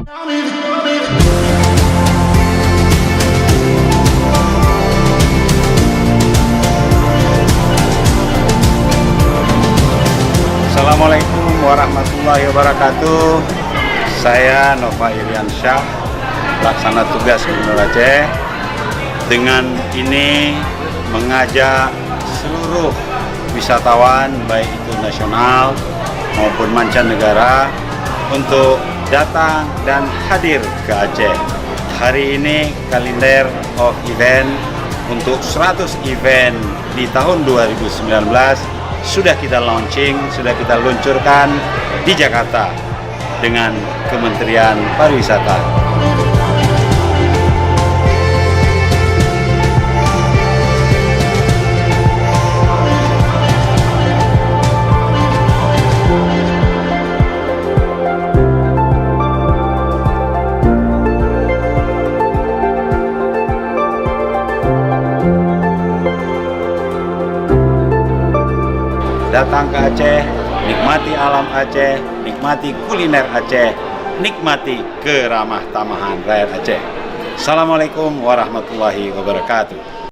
Assalamualaikum warahmatullahi wabarakatuh. Saya Nova Iriansyah, pelaksana tugas Gubernur Aceh. Dengan ini mengajak seluruh wisatawan baik itu nasional maupun mancanegara untuk datang dan hadir ke Aceh. Hari ini kalender of event untuk 100 event di tahun 2019 sudah kita launching, sudah kita luncurkan di Jakarta dengan Kementerian Pariwisata. Datang ke Aceh, nikmati alam Aceh, nikmati kuliner Aceh, nikmati keramah tamahan rakyat Aceh. Assalamualaikum warahmatullahi wabarakatuh.